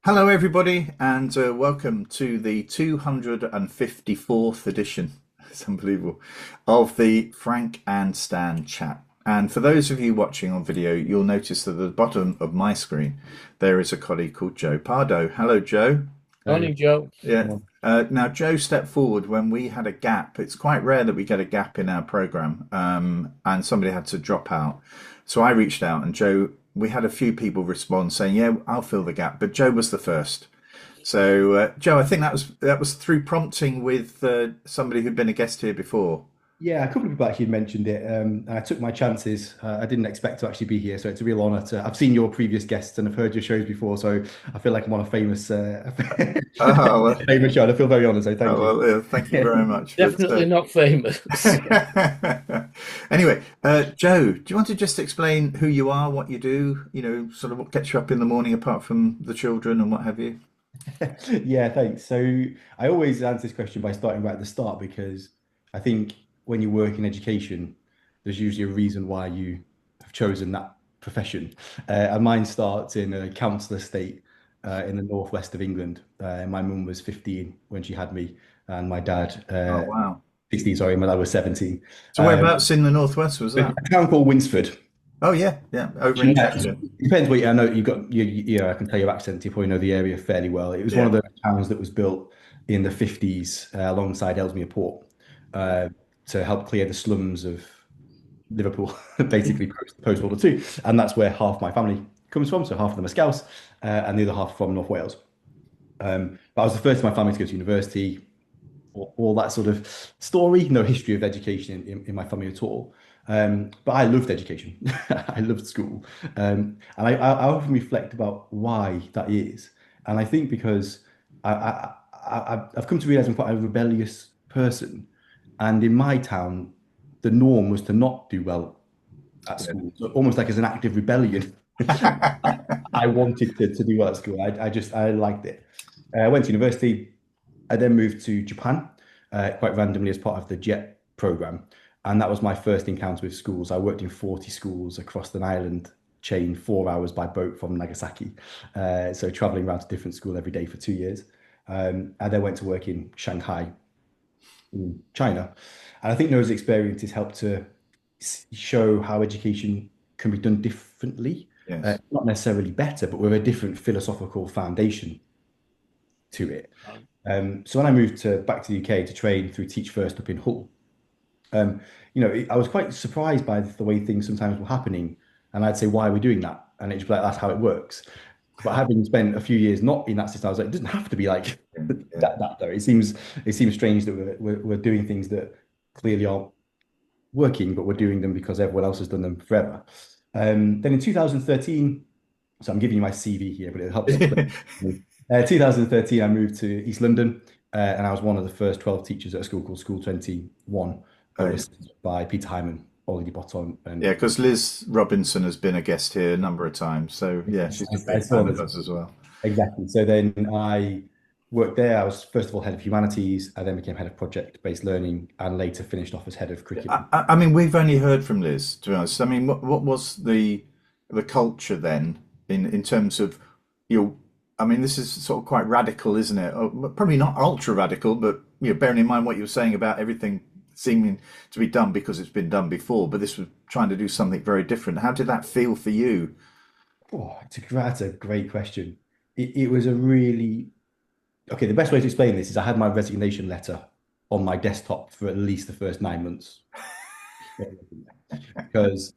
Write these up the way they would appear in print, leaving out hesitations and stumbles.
Hello, everybody, and welcome to the 254th edition. It's unbelievable of the Frank and Stan chat. And for those of you watching on video, you'll notice that at the bottom of my screen there is a colleague called Joe Pardoe. Hello, Joe. Hey, Morning, Joe. Yeah. Now, Joe stepped forward when we had a gap. It's quite rare that we get a gap in our program, and somebody had to drop out. So I reached out, and Joe, we had a few people respond saying, "Yeah, I'll fill the gap," but Joe was the first. So, Joe, I think that was through prompting with somebody who'd been a guest here before. Yeah, a couple of people actually mentioned it, and I took my chances. I didn't expect to actually be here, so it's a real honor to. I've seen your previous guests and I've heard your shows before, so I feel like I'm on a famous, Oh, well, famous show. And I feel very honored, so thank you. thank you very much. But Definitely not famous. anyway, Joe, do you want to just explain who you are, what you do, sort of what gets you up in the morning apart from the children and what have you? Yeah, thanks. So I always answer this question by starting right at the start because I think when you work in education, there's usually a reason why you have chosen that profession. And mine starts in a council estate in the northwest of England. My mum was 15 when she had me, and my dad, Oh, wow. 16, sorry, my dad was 17. So whereabouts in the northwest was A that? town called Winsford. Oh, yeah, yeah, over in Yeah, Cheshire. it depends what you, I know you got I can tell your accent, you probably know the area fairly well. It was one Yeah. of those towns that was built in the 50s alongside Ellesmere Port uh, to help clear the slums of Liverpool, basically post World War Two. And that's where half my family comes from. So half of them are Scouse and the other half from North Wales. But I was the first in my family to go to university, all that sort of story, no history of education in my family at all. But I loved education. I loved school. And I often reflect about why that is. And I think because I've come to realize I'm quite a rebellious person. And in my town, the norm was to not do well at school. So almost like as an act of rebellion. I wanted to do well at school. I liked it. I went to university. I then moved to Japan quite randomly as part of the JET program. And that was my first encounter with schools. I worked in 40 schools across an island chain, 4 hours by boat from Nagasaki. So traveling around to different school every day for 2 years. I then went to work in Shanghai, in China. And I think those experiences helped to show how education can be done differently, Yes. not necessarily better, but with a different philosophical foundation to it. So when I moved back to the UK to train through Teach First up in Hull, I was quite surprised by the way things sometimes were happening, and I'd say, "Why are we doing that?" And it's like that's how it works. But having spent a few years not in that system, I was like, "It doesn't have to be like Yeah. Yeah. that though." It seems strange that we're doing things that clearly aren't working, but we're doing them because everyone else has done them forever. Then in 2013, so I'm giving you my CV here, but it helps explain. 2013, I moved to East London, and I was one of the first 12 teachers at a school called School 21 that Oh, yeah. was set up by Peter Hyman, Ollie Botton, Yeah, and because Liz Robinson has been a guest here a number of times. So, yeah, she's a I big saw fan of this. us as well. Exactly. So then I worked there. I was first of all head of humanities. I then became head of project-based learning, and later finished off as head of curriculum. I mean, we've only heard from Liz, to be honest. I mean, what was the culture then in terms of you? I mean, this is sort of quite radical, isn't it? Probably not ultra radical, but bearing in mind what you were saying about everything seeming to be done because it's been done before, but this was trying to do something very different. How did that feel for you? Oh, that's a great question. It was a really okay. The best way to explain this is I had my resignation letter on my desktop for at least the first 9 months because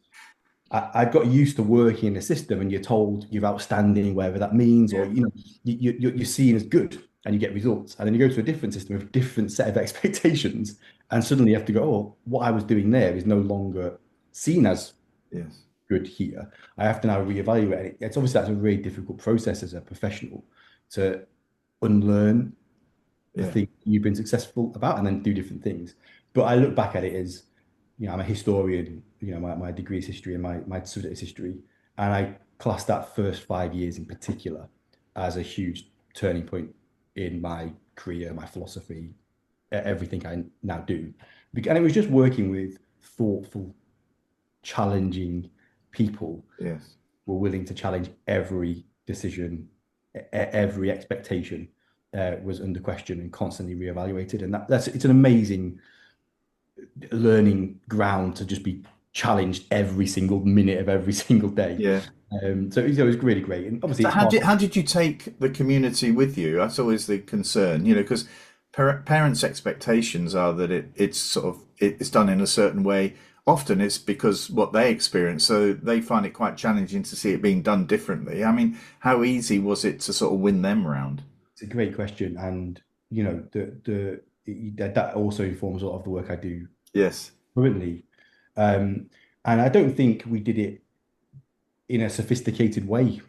I got used to working in a system and you're told you're outstanding, whatever that means, or Yeah, you're seen as good and you get results. And then you go to a different system with a different set of expectations, and suddenly you have to go, oh, what I was doing there is no longer seen as yes, good here. I have to now reevaluate. And it's obviously that's a really difficult process as a professional to unlearn the yeah, thing you've been successful about and then do different things. But I look back at it as, I'm a historian, my degree is history and my subject is history. And I class that first 5 years in particular as a huge turning point in my career, my philosophy, everything I now do. And it was just working with thoughtful, challenging people yes. who were willing to challenge every decision, every expectation was under question and constantly reevaluated. And that's it's an amazing learning ground to just be challenged every single minute of every single day. Yeah. So it was really great. And obviously, So it's hard. how did you take the community with you? That's always the concern, because parents' expectations are that it's sort of it's done in a certain way. Often it's because what they experience, so they find it quite challenging to see it being done differently. I mean, how easy was it to sort of win them round? It's a great question, and that also informs a lot of the work I do Yes. currently. Um, and I don't think we did it in a sophisticated way,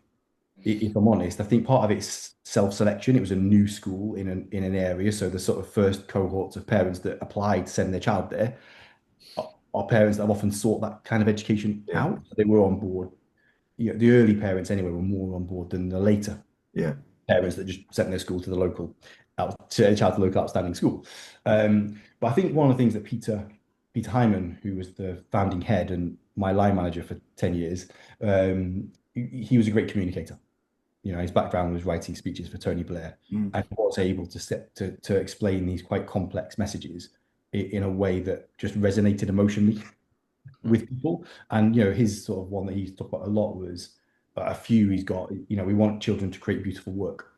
if I'm honest. I think part of it's self-selection. It was a new school in an area, so the sort of first cohorts of parents that applied to send their child there are parents that have often sought that kind of education Yeah. out. So they were on board. The early parents anyway were more on board than the later Yeah. parents that just sent their school to the local to their child to the local outstanding school. But I think one of the things that Peter Hyman, who was the founding head and my line manager for 10 years, he was a great communicator. His background was writing speeches for Tony Blair, Mm. and was able to explain these quite complex messages in a way that just resonated emotionally Mm. with people. And his sort of one that he's talked about a lot was a few he's got. We want children to create beautiful work,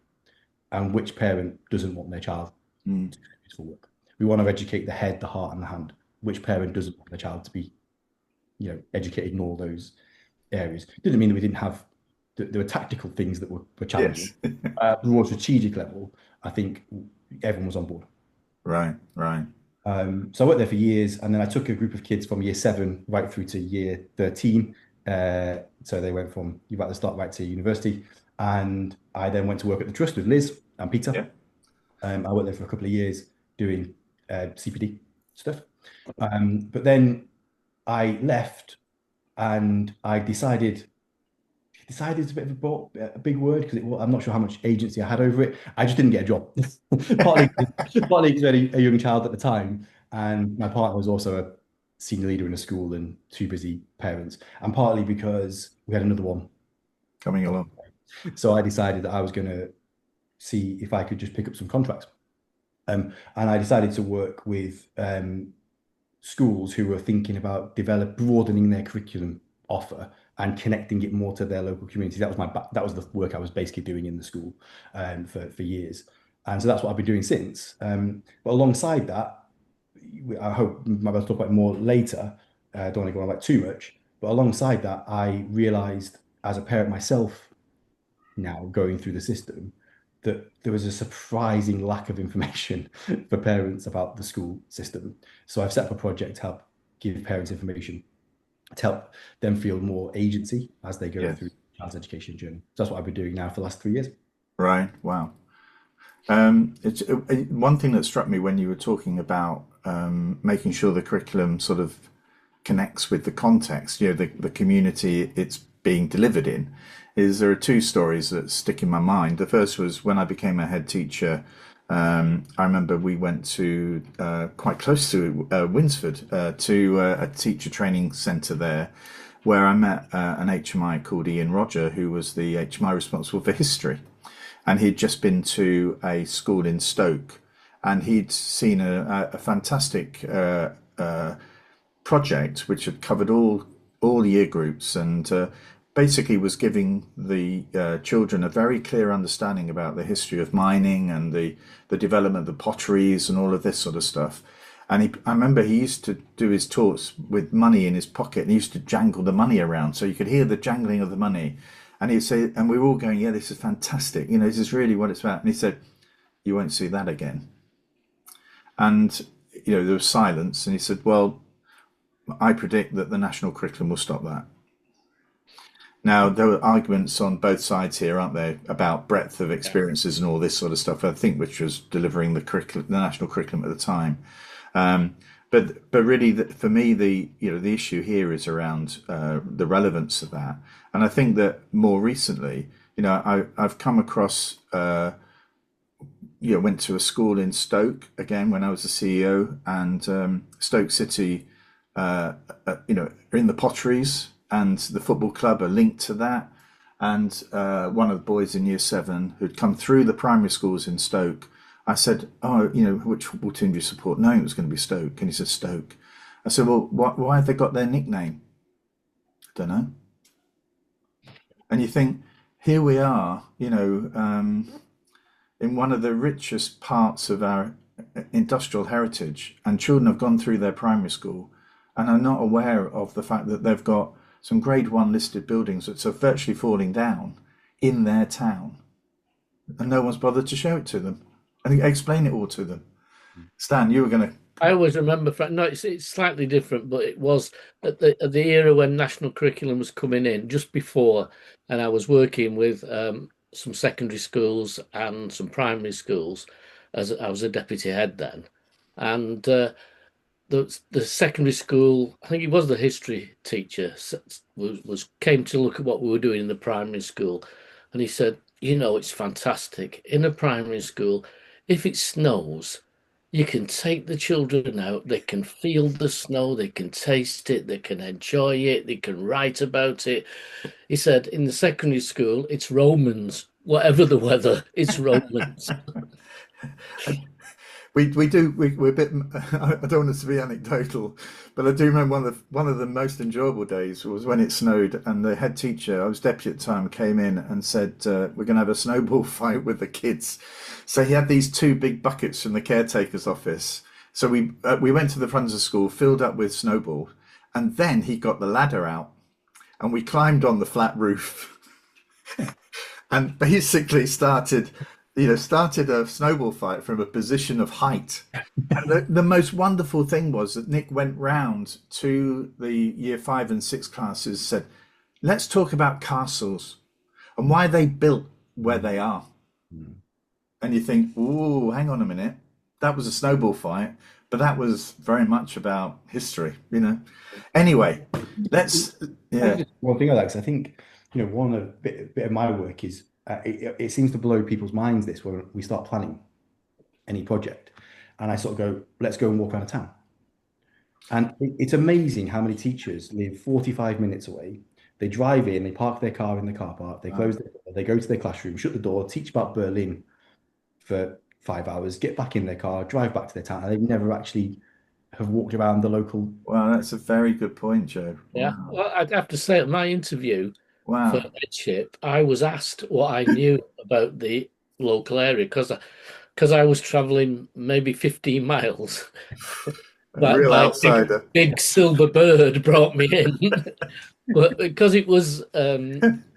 and which parent doesn't want their child Mm. to create beautiful work? We want to educate the head, the heart, and the hand. Which parent doesn't want their child to be educated in all those areas? Didn't mean that we didn't have there were tactical things that were challenging. Yes. At the more strategic level, I think everyone was on board. Right. Right. So I worked there for years, and then I took a group of kids from year 7 right through to year 13. So they went from right at the start right to university, and I then went to work at the trust with Liz and Peter. Yeah. I worked there for a couple of years doing CPD stuff, but then I left, and I decided it's a bit of a big word because I'm not sure how much agency I had over it. I just didn't get a job. Partly because we had a young child at the time, and my partner was also a senior leader in a school and 2 busy parents, and partly because we had another one. Coming along. So I decided that I was going to see if I could just pick up some contracts. And I decided to work with schools who were thinking about broadening their curriculum offer and connecting it more to their local community. That was the work I was basically doing in the school for years, and so that's what I've been doing since. But alongside that, I hope maybe I'll talk about it more later. I don't want to go on about too much, but alongside that, I realised as a parent myself now going through the system that there was a surprising lack of information for parents about the school system. So I've set up a project to help give parents information to help them feel more agency as they go through Yes. the child's education journey. So that's what I've been doing now for the last 3 years. Right. Wow. It's one thing that struck me when you were talking about making sure the curriculum sort of connects with the context, the community it's being delivered in, is there are two stories that stick in my mind. The first was when I became a head teacher. I remember we went to quite close to Winsford to a teacher training centre there, where I met an HMI called Ian Roger, who was the HMI responsible for history, and he'd just been to a school in Stoke, and he'd seen a fantastic project which had covered all year groups and basically was giving the children a very clear understanding about the history of mining and the development of the potteries and all of this sort of stuff. And I remember he used to do his talks with money in his pocket, and he used to jangle the money around, so you could hear the jangling of the money. And he'd say, and we were all going, "Yeah, this is fantastic. This is really what it's about." And he said, "You won't see that again." And there was silence, and he said, "Well, I predict that the national curriculum will stop that." Now, there were arguments on both sides here, aren't there, about breadth of experiences and all this sort of stuff, I think, which was delivering the national curriculum at the time. Um, but really, for me, the issue here is around the relevance of that. And I think that more recently, I've come across, went to a school in Stoke again when I was the CEO, and Stoke City, are in the potteries, and the football club are linked to that. and one of the boys in year 7 who'd come through the primary schools in Stoke. I said, "Oh, which football team do you support?" Knowing it was going to be Stoke, and he said Stoke. I said, "Well, why have they got their nickname?" I don't know. And you think, here we are, in one of the richest parts of our industrial heritage, and children have gone through their primary school and are not aware of the fact that they've got some grade 1 listed buildings that are virtually falling down in their town, and no one's bothered to show it to them and explain it all to them. Stan, you were going to. I always remember, no, it's slightly different, but it was at the era when national curriculum was coming in, just before, and I was working with some secondary schools and some primary schools, as I was a deputy head then, and the secondary school, I think it was the history teacher, was came to look at what we were doing in the primary school, and he said, it's fantastic in a primary school. If it snows, you can take the children out, they can feel the snow, they can taste it, they can enjoy it, they can write about it. He said, in the secondary school, it's Romans. Whatever the weather, it's Romans. We're a bit. I don't want us to be anecdotal, but I do remember one of the most enjoyable days was when it snowed, and the head teacher, I was deputy at the time, came in and said, "We're going to have a snowball fight with the kids." So he had these two big buckets from the caretaker's office. So we went to the front of the school, filled up with snowball, and then he got the ladder out, and we climbed on the flat roof, and basically started a snowball fight from a position of height. And the most wonderful thing was that Nick went round to the year 5 and 6 classes, said, "Let's talk about castles and why they built where they are." And you think, "Ooh, hang on a minute. That was a snowball fight, but that was very much about history. Anyway, yeah. One thing I like, 'cause I think, one of bit of my work is it seems to blow people's minds this when we start planning any project, and I sort of go, let's go and walk around town. And it's amazing how many teachers live 45 minutes away. They drive in, they park their car in the car park, they close they go to their classroom, shut the door, teach about Berlin for 5 hours, get back in their car, drive back to their town, and they've never actually have walked around the local. Well, that's a very good point, Joe. Yeah, Wow. well, I'd have to say at my interview for Wow. headship, I was asked what I knew about the local area because I was traveling maybe 15 miles. A But real my outsider. big silver bird brought me in. But because it was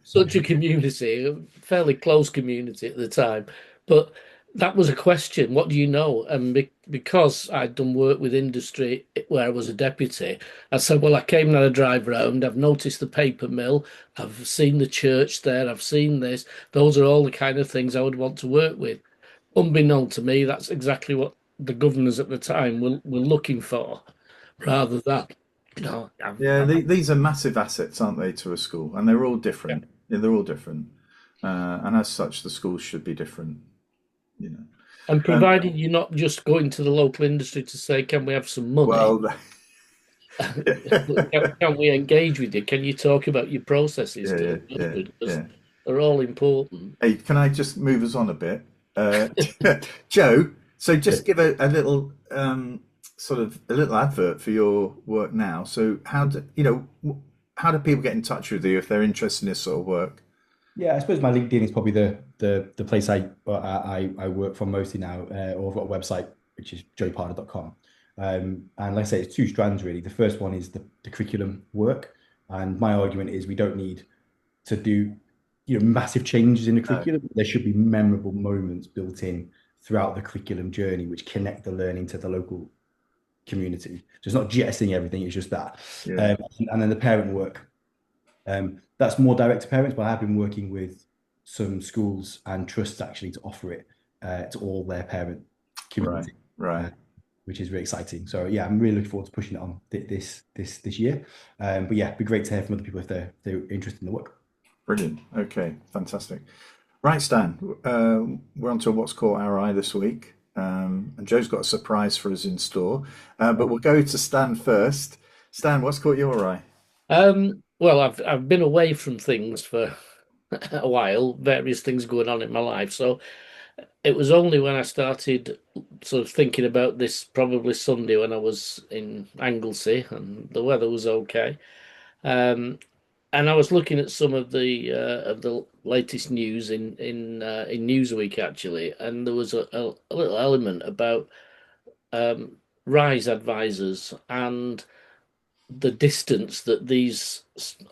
such a community, a fairly close community at the time, but that was a question. What do you know? And because I'd done work with industry where I was a deputy, I said, well, I came and had a drive round. I've noticed the paper mill. I've seen the church there. I've seen this. Those are all the kind of things I would want to work with. Unbeknown to me, that's exactly what the governors at the time were looking for, rather than, Yeah, these are massive assets, aren't they, to a school? And they're all different. Yeah, they're all different. And as such, the schools should be different. You know. and provided you're not just going to the local industry to say, can we have some money? Well, Can we engage with you? Can you talk about your processes yeah, to yeah, because yeah. they're all important. Hey, can I just move us on a bit? Uh, Joe, so just give a little sort of a little advert for your work now. So how do people get in touch with you if they're interested in this sort of work? Yeah, I suppose my LinkedIn is probably the place I work from mostly now, or I've got a website which is joepardoe.com. And like I say, it's two strands really. The first one is the curriculum work, and my argument is we don't need to do massive changes in the No. curriculum. There should be memorable moments built in throughout the curriculum journey which connect the learning to the local community. So it's not jettisoning everything; it's just that. Yeah. And then the parent work. That's more direct to parents, but I have been working with some schools and trusts actually to offer it to all their parent Right. community, Right. which is really exciting. So yeah, I'm really looking forward to pushing it on this year. But yeah, it'd be great to hear from other people if they're interested in the work. Brilliant. Okay. Fantastic. Right, Stan. We're on to what's caught our eye this week, and Joe's got a surprise for us in store. But we'll go to Stan first. Stan, what's caught your eye? Well, I've been away from things for a while, various things going on in my life. So it was only when I started sort of thinking about this, probably Sunday when I was in Anglesey and the weather was okay. Um, and I was looking at some of the latest news in Newsweek actually, and there was a little element about um, rise advisors and the distance that these,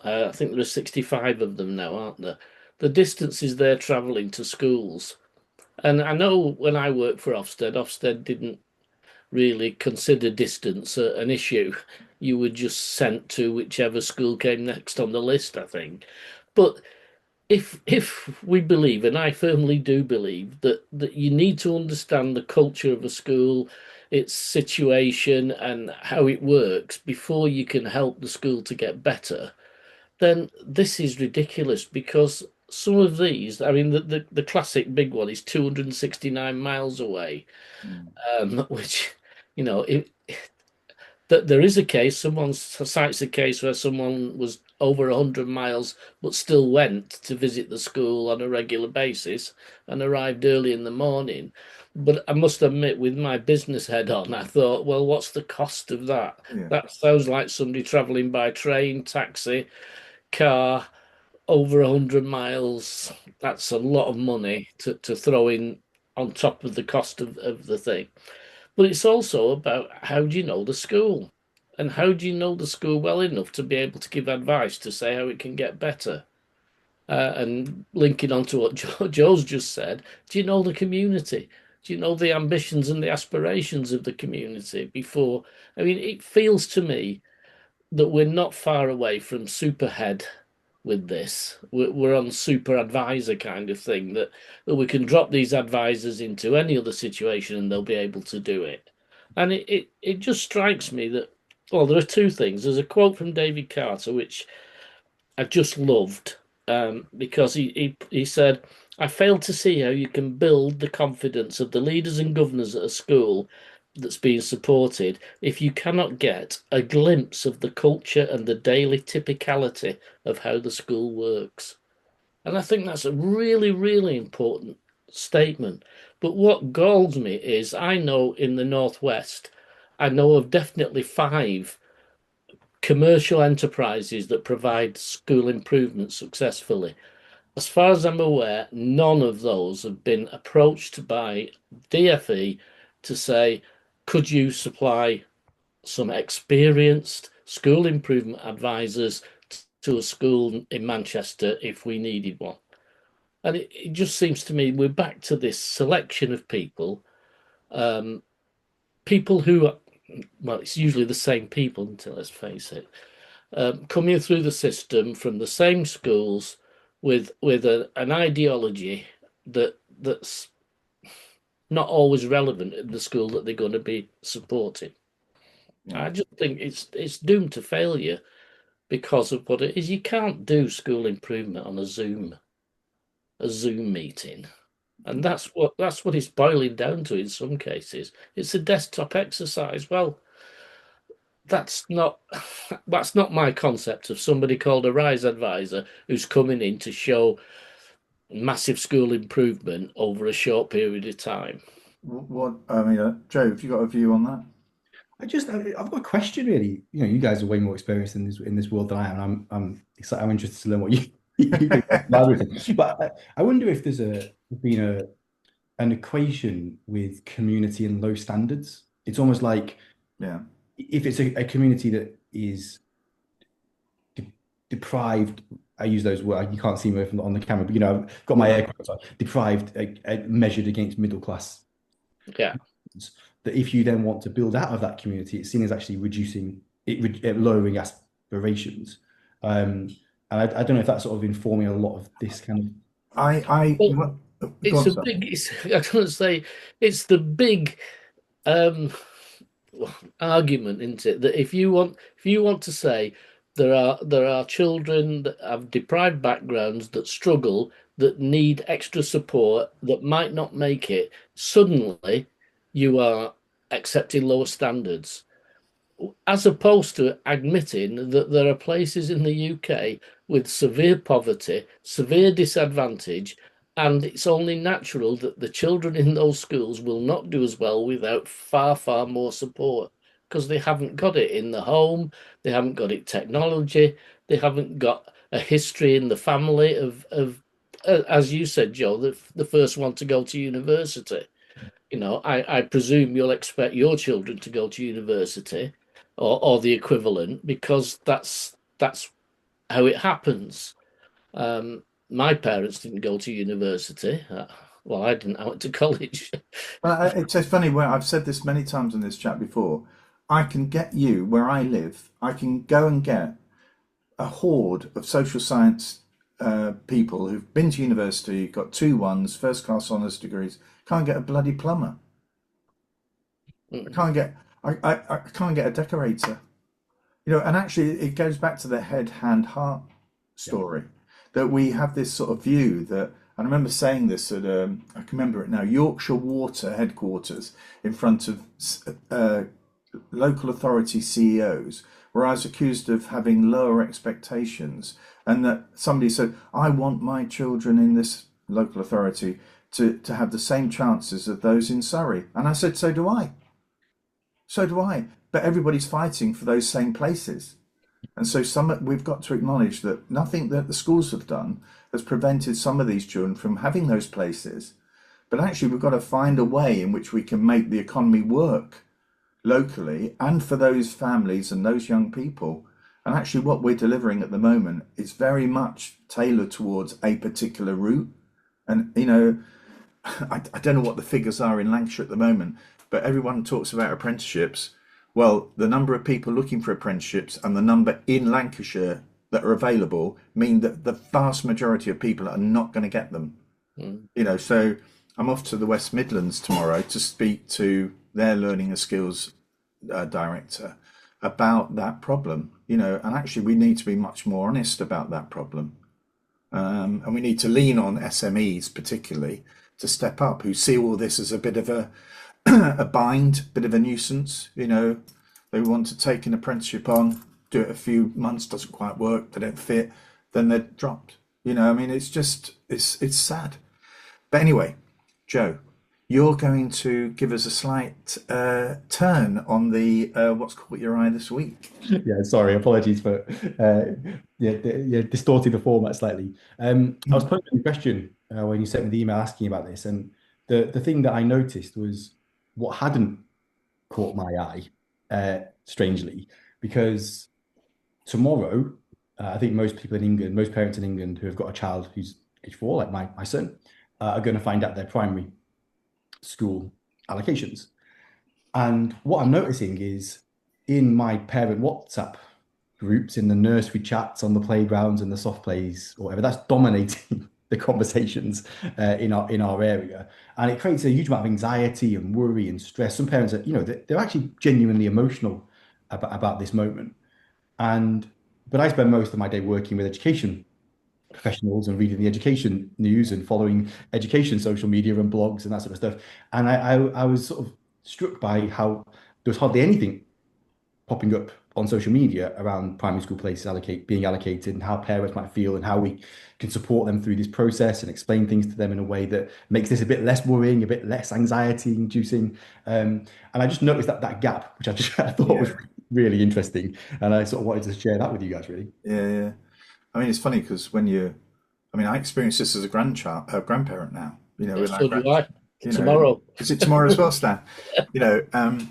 I think there are 65 of them now, aren't there? The distances they're travelling to schools. And I know when I worked for Ofsted, Ofsted didn't really consider distance an issue. You were just sent to whichever school came next on the list, I think. But if we believe, and I firmly do believe, that you need to understand the culture of a school, its situation, and how it works before you can help the school to get better, then this is ridiculous because some of these, I mean, the classic big one is 269 miles away, Mm. which, you know, that there is a case, someone cites a case where someone was over 100 miles but still went to visit the school on a regular basis and arrived early in the morning. But I must admit, with my business head on, I thought, well, what's the cost of that? Yeah, That sounds like somebody traveling by train, taxi, car, over 100 miles. That's a lot of money to throw in on top of the cost of the thing. But it's also about how do you know the school? And how do you know the school well enough to be able to give advice to say how it can get better? And linking on to what Joe's just said, do you know the community? Do you know the ambitions and the aspirations of the community before? I mean, it feels to me that we're not far away from superhead with this. We're on super advisor kind of thing that we can drop these advisors into any other situation and they'll be able to do it. And it just strikes me that, well, there are two things. There's a quote from David Carter, which I just loved because he said, I fail to see how you can build the confidence of the leaders and governors at a school that's being supported if you cannot get a glimpse of the culture and the daily typicality of how the school works. And I think that's a really, really important statement. But what galls me is I know in the Northwest, I know of definitely five commercial enterprises that provide school improvement successfully. As far as I'm aware, none of those have been approached by DFE to say, could you supply some experienced school improvement advisors to a school in Manchester if we needed one? And it just seems to me we're back to this selection of people, um, people who, well, it's usually the same people, until let's face it, coming through the system from the same schools with an ideology that's not always relevant in the school that they're going to be supporting. yeah. I just think it's doomed to failure because of what it is. You can't do school improvement on a Zoom meeting. And that's what it's boiling down to in some cases. It's a desktop exercise. Well, that's not that's not my concept of somebody called a rise advisor who's coming in to show massive school improvement over a short period of time. What I mean, Joe, have you got a view on that? I've got a question really. You know, you guys are way more experienced in this world than I am. And I'm excited. I'm interested to learn what you you think about everything. But I wonder if been an equation with community and low standards. It's almost like Yeah, if it's a community that is deprived. I use those words. You can't see me on the camera, but you know, I've got my yeah, air quotes on. Deprived, measured against middle class. Yeah. That if you then want to build out of that community, it's seen as actually reducing it, lowering aspirations. And I don't know if that's sort of informing a lot of this kind of. Well, what, go it's on, a sir. big, I can't say it's the big um, argument, isn't it? That if you want to say there are children that have deprived backgrounds that struggle, that need extra support, that might not make it, suddenly you are accepting lower standards. as opposed to admitting that there are places in the UK with severe poverty, severe disadvantage, and it's only natural that the children in those schools will not do as well without far, far more support because they haven't got it in the home, they haven't got it technology, they haven't got a history in the family of as you said, Joe, the first one to go to university. I presume you'll expect your children to go to university or the equivalent because that's how it happens. My parents didn't go to university. Well, I didn't. I went to college. Well, it's so funny where I've said this many times in this chat before. I can get you where I live. I can go and get a horde of social science people who've been to university, got 2 1s, first class honours degrees. Can't get a bloody plumber. I Mm, can't get. I can't get a decorator. And actually, it goes back to the head, hand, heart Yeah. story that we have this sort of view that. And I remember saying this at I can remember it now, Yorkshire Water headquarters in front of uh, local authority CEOs, where I was accused of having lower expectations, and that somebody said, "I want my children in this local authority to have the same chances of those in Surrey," and I said, "So do I." So do I. But everybody's fighting for those same places. And so we've got to acknowledge that nothing that the schools have done has prevented some of these children from having those places. But actually, we've got to find a way in which we can make the economy work locally and for those families and those young people. And actually, what we're delivering at the moment is very much tailored towards a particular route. And, I don't know what the figures are in Lancashire at the moment, but everyone talks about apprenticeships. Well, the number of people looking for apprenticeships and the number in Lancashire that are available mean that the vast majority of people are not going to get them. mm. So I'm off to the West Midlands tomorrow to speak to their learning and skills director about that problem. And actually we need to be much more honest about that problem. And we need to lean on SMEs particularly to step up, who see all this as a bit of a bind, bit of a nuisance. They want to take an apprenticeship on, do it a few months, doesn't quite work, they don't fit, then they're dropped. I mean, it's sad. But anyway, Joe, you're going to give us a slight turn on the what's caught your eye this week. Yeah, sorry, apologies for distorting the format slightly. I was posing a question when you sent me the email asking about this, and the thing that I noticed was what hadn't caught my eye, strangely, because tomorrow, I think most people in England, most parents in England who have got a child who's age 4, like my son, are going to find out their primary school allocations. And what I'm noticing is in my parent WhatsApp groups, in the nursery chats, on the playgrounds and the soft plays, or whatever, that's dominating the conversations in our area, and it creates a huge amount of anxiety and worry and stress. Some parents are, they're actually genuinely emotional about this moment. And but I spend most of my day working with education professionals and reading the education news and following education social media and blogs and that sort of stuff. And I was sort of struck by how there was hardly anything popping up on social media around primary school places being allocated and how parents might feel and how we can support them through this process and explain things to them in a way that makes this a bit less worrying, a bit less anxiety inducing. And I just noticed that gap, which I thought was Yeah, really interesting. And I sort of wanted to share that with you guys, really. yeah, yeah. I mean, it's funny because I mean, I experience this as a grandparent now. Yeah, With our so do grand, I. you know, Tomorrow. is it tomorrow as well, Stan? You know,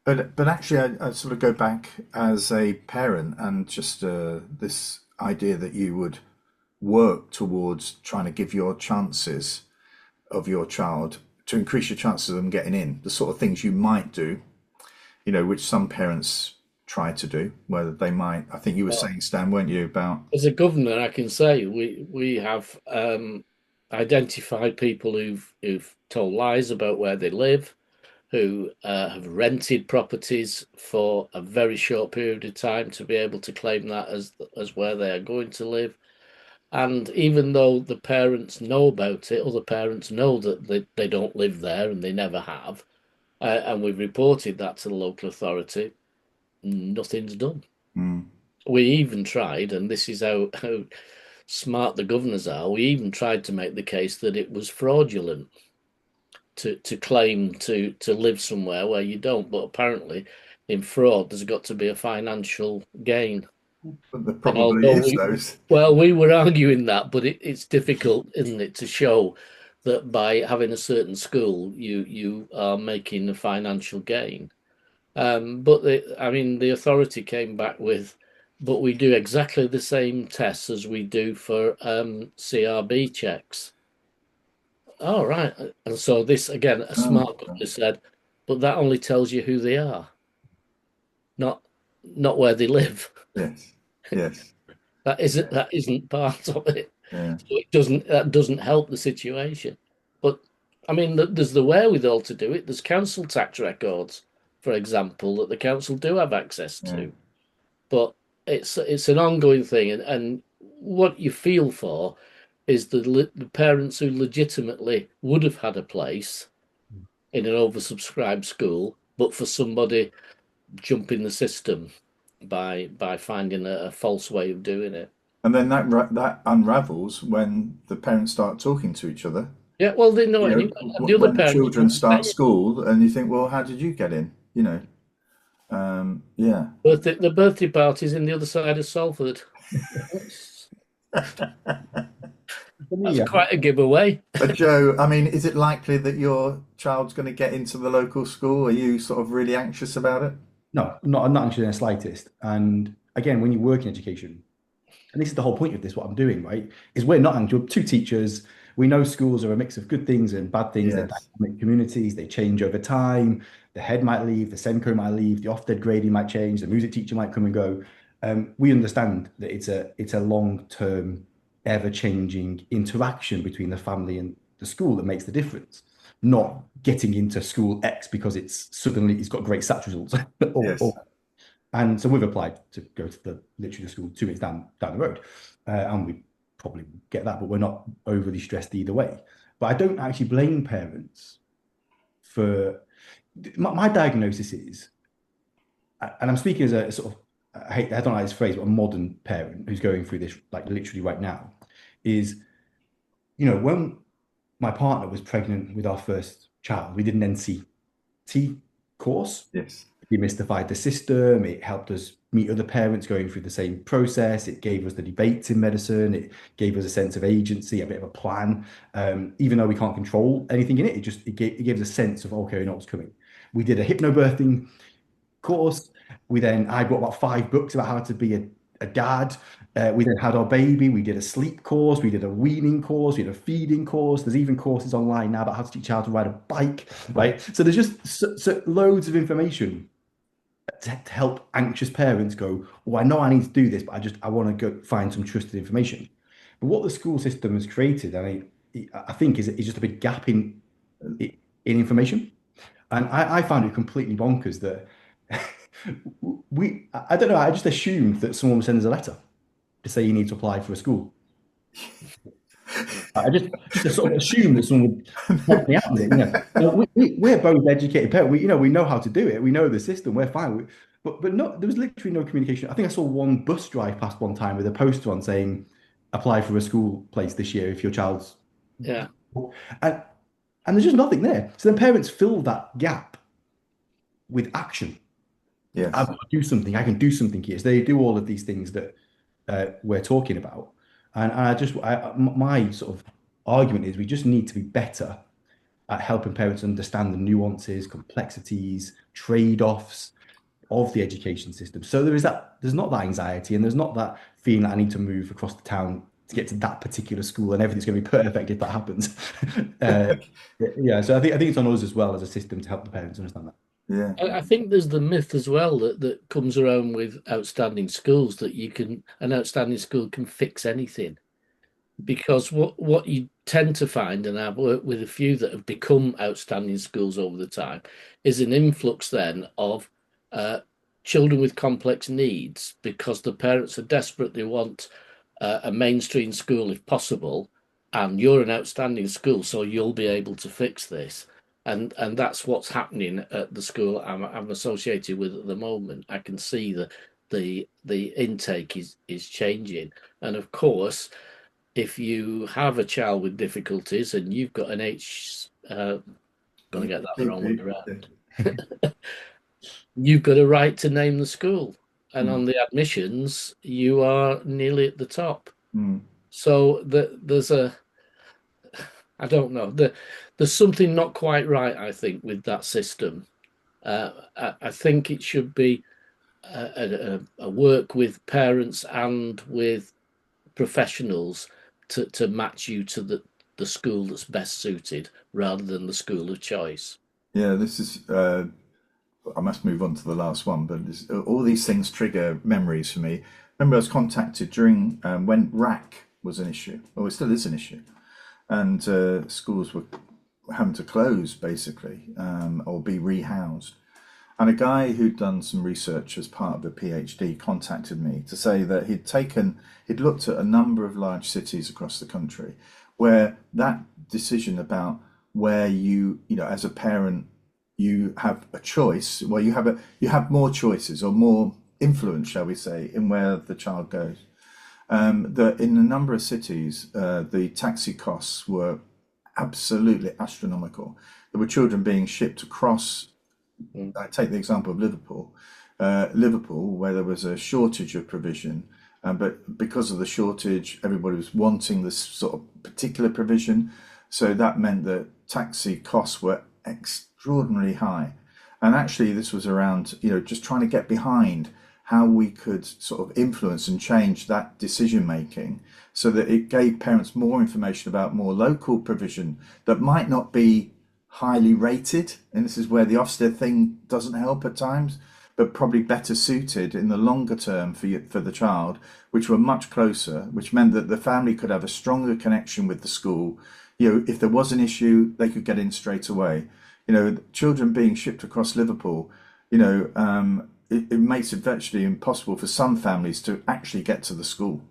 but actually, I sort of go back as a parent and just this idea that you would work towards trying to give your chances of your child to increase your chances of them getting in, the sort of things you might do, which some parents try to do, whether they might. I think you were Well, saying, Stan, weren't you, about as a governor, I can say we have identified people who've told lies about where they live, who have rented properties for a very short period of time to be able to claim that as where they are going to live. And even though the parents know about it, other parents know that they don't live there and they never have. And we've reported that to the local authority. nothing's done. Mm. We even tried, and this is how smart the governors are, we even tried to make the case that it was fraudulent to claim to live somewhere where you don't. But apparently, in fraud, there's got to be a financial gain. But there And probably although is those. we were arguing that, but it's difficult, isn't it, to show that by having a certain school, you are making a financial gain. But I mean, the authority came back with, but we do exactly the same tests as we do for CRB checks. Oh, right. And so this, again, a Oh, smart governor said, but that only tells you who they are, not not where they live. yes, yes, That isn't part of it. yeah, So that doesn't help the situation. But I mean, there's the wherewithal to do it. There's council tax records, for example, that the council do have access yeah. to. But it's an ongoing thing, and what you feel for is the parents who legitimately would have had a place in an oversubscribed school, but for somebody jumping the system by finding a false way of doing it. And then that unravels when the parents start talking to each other. Yeah, well, they know You it know, anyway. And the other when the parents children won't start say it. school, and you think, well, how did you get in? Yeah. The birthday party's in the other side of Salford. That's, For that's me, quite a giveaway. But Joe, I mean, is it likely that your child's going to get into the local school? Are you sort of really anxious about it? no, not actually in the slightest. And again, when you work in education, and this is the whole point of this, what I'm doing, right, is we're not anxious. We're two teachers. We know schools are a mix of good things and bad things. They're Yes. dynamic communities. They change over time. The head might leave, the Senko might leave, the Ofsted grading might change, the music teacher might come and go. We understand that it's a long-term, ever-changing interaction between the family and the school that makes the difference. Not getting into school X because it's got great SAT results, Yes. and so we've applied to go to the literally the school 2 minutes down the road, and we probably get that, but we're not overly stressed either way. But I don't actually blame parents for my diagnosis is, and I'm speaking as a sort of I don't like this phrase, but a modern parent who's going through this like literally right now, is when my partner was pregnant with our first child, we did an NCT course. Yes. Demystified the system. It helped us meet other parents going through the same process. It gave us the debates in medicine. It gave us a sense of agency, a bit of a plan. Even though we can't control anything in it, it gave us a sense of, okay, we know what's coming. We did a hypnobirthing course. I bought about 5 books about how to be a dad. We then had our baby. We did a sleep course. We did a weaning course. We did a feeding course. There's even courses online now about how to teach how to ride a bike, right? So there's just loads of information to help anxious parents go, oh, I know I need to do this, but I want to go find some trusted information. But what the school system has created, I think, is just a big gap in information. And I found it completely bonkers that I don't know, I just assumed that someone would send us a letter to say you need to apply for a school. I just sort of assumed that someone would help me out with it. We're both educated parents. We know how to do it. We know the system. We're fine. But no, there was literally no communication. I think I saw one bus drive past one time with a poster on saying, "Apply for a school place this year if your child's." Yeah. And and there's just nothing there. So then parents fill that gap with action. I Yes. can do something. I can do something here. So they do all of these things that we're talking about. And my sort of argument is we just need to be better at helping parents understand the nuances, complexities, trade-offs of the education system. So there's not that anxiety and there's not that feeling that I need to move across the town to get to that particular school and everything's going to be perfect if that happens. uh, yeah, so I think it's on us as well as a system to help the parents understand that. Yeah. I think there's the myth as well that comes around with outstanding schools that an outstanding school can fix anything. Because what you tend to find, and I've worked with a few that have become outstanding schools over the time, is an influx then of children with complex needs because the parents are desperate. They want a mainstream school if possible, and you're an outstanding school, so you'll be able to fix this. and that's what's happening at the school I'm associated with at the moment. I can see the intake is changing, and of course, if you have a child with difficulties and you've got an gonna get that the wrong way around, you've got a right to name the school, and Mm, on the admissions, you are nearly at the top. mm. So there's a, I don't know, there's something not quite right, I think, with that system. I think it should be a work with parents and with professionals to match you to the school that's best suited rather than the school of choice. Yeah, this is. I must move on to the last one, but all these things trigger memories for me. Remember, I was contacted during when RAC was an issue, or it still is an issue, and schools were having to close basically, or be rehoused. And a guy who'd done some research as part of a PhD contacted me to say that he'd looked at a number of large cities across the country where that decision about where as a parent, you have a choice, well, you have more choices or more influence, shall we say, in where the child goes. That in a number of cities, the taxi costs were absolutely astronomical. There were children being shipped across. Mm. I take the example of Liverpool, where there was a shortage of provision, but because of the shortage, everybody was wanting this sort of particular provision. So that meant that taxi costs were extraordinarily high. And actually, this was around, just trying to get behind how we could sort of influence and change that decision making so that it gave parents more information about more local provision that might not be highly rated, and this is where the Ofsted thing doesn't help at times, but probably better suited in the longer term for the child, which were much closer, which meant that the family could have a stronger connection with the school. If there was an issue, they could get in straight away. Children being shipped across Liverpool, it makes it virtually impossible for some families to actually get to the school.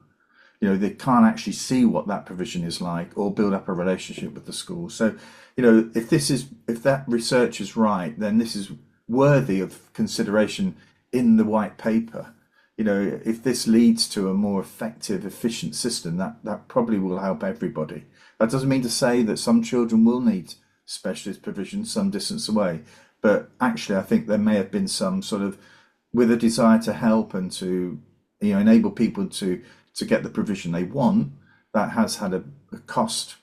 They can't actually see what that provision is like or build up a relationship with the school. So, if that research is right, then this is worthy of consideration in the white paper. If this leads to a more effective, efficient system, that probably will help everybody. That doesn't mean to say that some children will need specialist provision some distance away, but actually, I think there may have been some sort of, with a desire to help and to, enable people to get the provision they want, that has had a cost,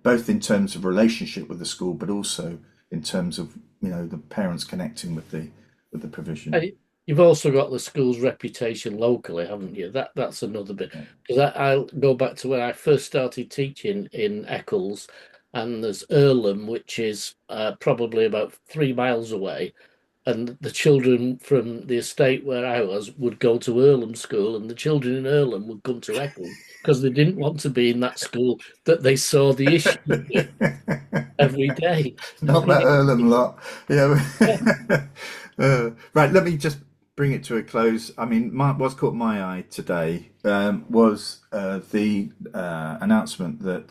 both in terms of relationship with the school, but also in terms of the parents connecting with the provision. And you've also got the school's reputation locally, haven't you? That's another bit. Yeah. Because I'll go back to when I first started teaching in Eccles, and there's Earlham, which is probably about 3 miles away. And the children from the estate where I was would go to Earlham school, and the children in Earlham would come to Eccles because they didn't want to be in that school that they saw the issue with every day. Not that Earlham lot. Yeah. Yeah. Right. Let me just bring it to a close. I mean, what's caught my eye today was the announcement that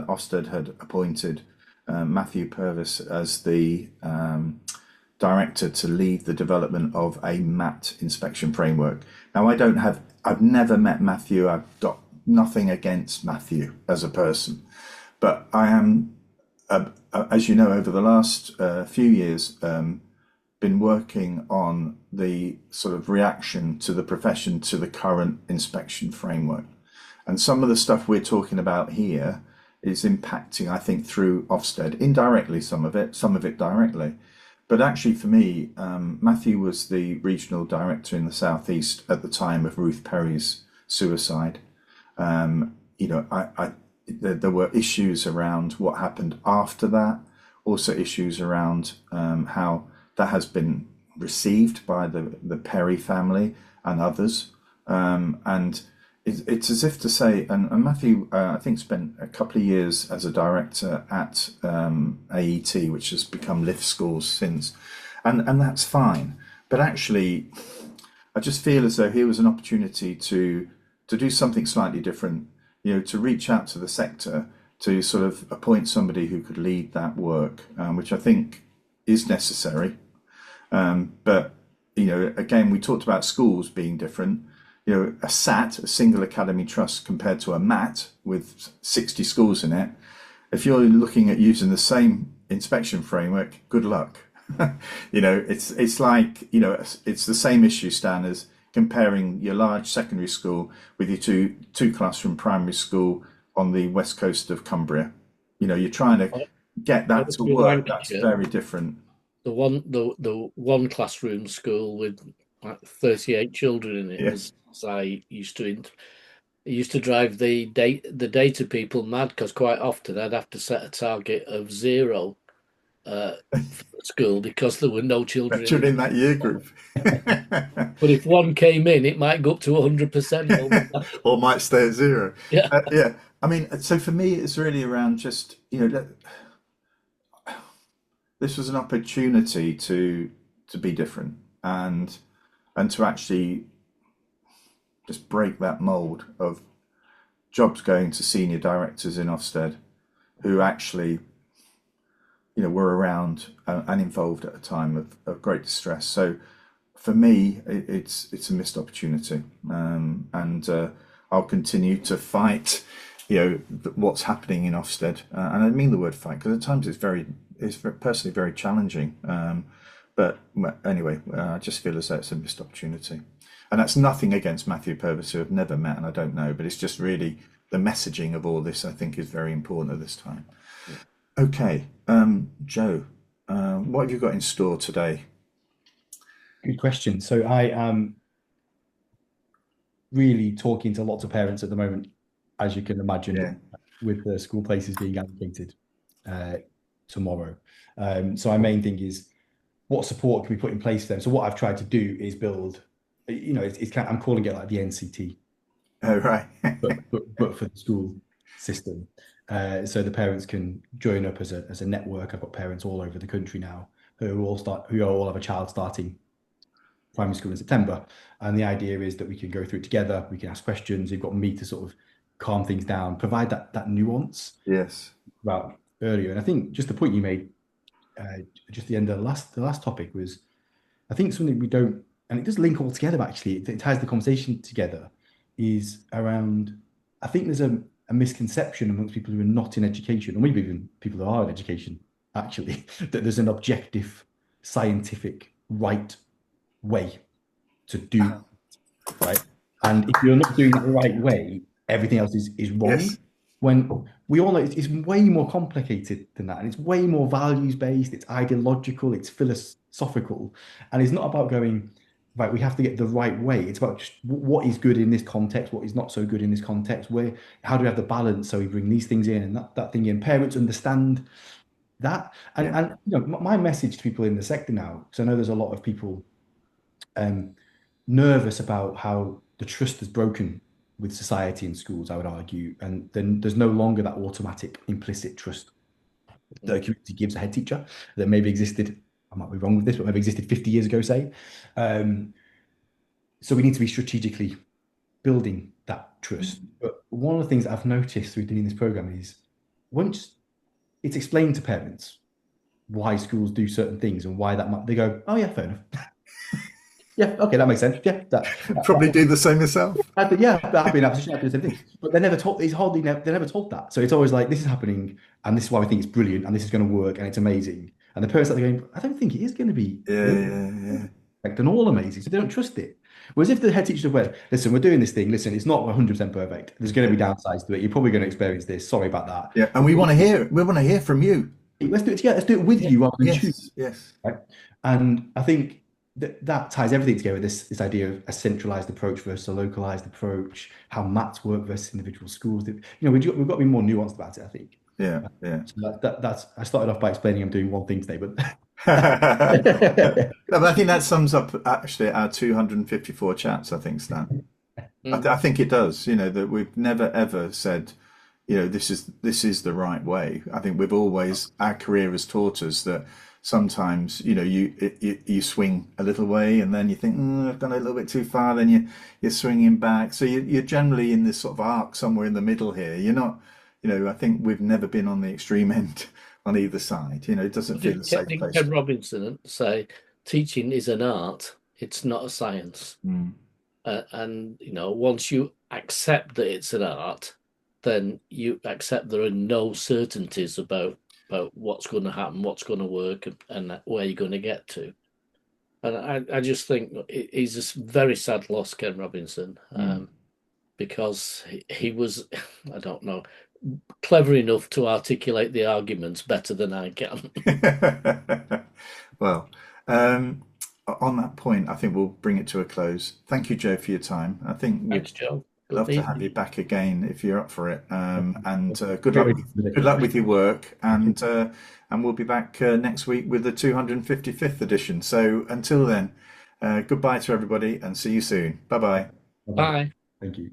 Ofsted had appointed Matthew Purvis as the director to lead the development of a MAT inspection framework. Now, I've never met Matthew. I've got nothing against Matthew as a person, but I am, as you know, over the last few years, been working on the sort of reaction to the profession to the current inspection framework. And some of the stuff we're talking about here is impacting, I think, through Ofsted, indirectly, some of it directly. But actually, for me, Matthew was the regional director in the Southeast at the time of Ruth Perry's suicide. There were issues around what happened after that, also issues around how that has been received by the Perry family and others. And it's as if to say, and Matthew, I think, spent a couple of years as a director at AET, which has become Lift Schools since, and that's fine. But actually, I just feel as though here was an opportunity to do something slightly different, to reach out to the sector, to sort of appoint somebody who could lead that work, which I think is necessary. But again, we talked about schools being different. A SAT, a single academy trust, compared to a MAT with 60 schools in it. If you're looking at using the same inspection framework, good luck. It's like it's the same issue, Stan, as comparing your large secondary school with your two classroom primary school on the west coast of Cumbria. You're trying to get I that was to in work. That's Lancashire, very different. the one classroom school with like 38 children in it Yeah. was, as I used to it used to drive the data people mad, because quite often I'd have to set a target of 0 for the school because there were no children in Children it. in that year group. But if one came in, it might go up to 100% overnight. Or might stay at zero. Yeah. Yeah. I mean, so for me, it's really around just, this was an opportunity to be different and to actually just break that mold of jobs going to senior directors in Ofsted who actually, were around and involved at a time of great distress. So for me, it's a missed opportunity, and I'll continue to fight, what's happening in Ofsted, and I mean the word fight because at times it's personally very challenging. But anyway, I just feel as though it's a missed opportunity, and that's nothing against Matthew Purvis, who I've never met and I don't know, but it's just really the messaging of all this I think is very important at this time. Okay, Joe, what have you got in store today? Good question. So I am really talking to lots of parents at the moment, as you can imagine, Yeah, with the school places being allocated tomorrow. So our main thing is what support can we put in place for them? So what I've tried to do is build, it's kind of, I'm calling it like the NCT, oh right. but for the school system. So the parents can join up as a network. I've got parents all over the country now who all have a child starting primary school in September, and the idea is that we can go through it together. We can ask questions. You've got me to sort of calm things down, provide that nuance Yes. about earlier. And I think just the point you made, just the end of the last topic was, I think something we don't, and it does link all together actually. It ties the conversation together. Is around, I think there's a misconception amongst people who are not in education, or maybe even people who are in education, actually, that there's an objective, scientific, right way to do, right? And if you're not doing it the right way, everything else is wrong. Yes. When we all know it's way more complicated than that, and it's way more values based, it's ideological, it's philosophical, and it's not about going, right, we have to get the right way. It's about just what is good in this context, what is not so good in this context, how do we have the balance so we bring these things in and that thing in. Parents understand that. Yeah. And my message to people in the sector now, because I know there's a lot of people nervous about how the trust is broken with society and schools, I would argue, and then there's no longer that automatic implicit trust that a community gives a head teacher that maybe existed, I might be wrong with this, but maybe existed 50 years ago, say. So we need to be strategically building that trust. But one of the things I've noticed through doing this program is once it's explained to parents why schools do certain things and why they go, oh yeah, fair enough. Yeah, okay, that makes sense. Yeah, Probably do the same yourself. I'd be in that position, I'd do the same thing. But they're never told. They're never told that. So it's always like, this is happening, and this is why we think it's brilliant, and this is going to work, and it's amazing. And the parents are going, I don't think it is going to be Yeah. perfect and all amazing, so they don't trust it. Whereas if the head teacher went, listen, we're doing this thing. Listen, it's not 100% perfect. There's going to be downsides to it. You're probably going to experience this. Sorry about that. Yeah, and we want to hear. We want to hear from you. Let's do it together. Let's do it with you rather than choose. Yes. Right? And I think that ties everything together. This idea of a centralized approach versus a localized approach, how MATs work versus individual schools. We've got to be more nuanced about it, I think. Yeah. So that's. I started off by explaining I'm doing one thing today, but No, but I think that sums up actually our 254 chats. I think, Stan. I think it does. That we've never ever said, this is the right way. I think we've always, our career has taught us that sometimes you swing a little way and then you think, I've gone a little bit too far, then you're swinging back, so you're generally in this sort of arc somewhere in the middle here. You're I think we've never been on the extreme end on either side. It doesn't feel a safe Didn't place. Ken Robinson say teaching is an art, it's not a science? Mm, And once you accept that it's an art, then you accept there are no certainties about what's going to happen, what's going to work, and where you're going to get to. And I just think he's a very sad loss, Ken Robinson, mm. because he was, I don't know, clever enough to articulate the arguments better than I can. Well, um, on that point, I think we'll bring it to a close. Thank you, Joe, for your time. I think we'd Thanks, Joe. Good love to have evening. you back again if you're up for it. And good Great luck way with to put good it. luck with your work, and we'll be back next week with the 255th edition. So until then, goodbye to everybody, and see you soon. Bye bye. Bye-bye. Bye. Thank you.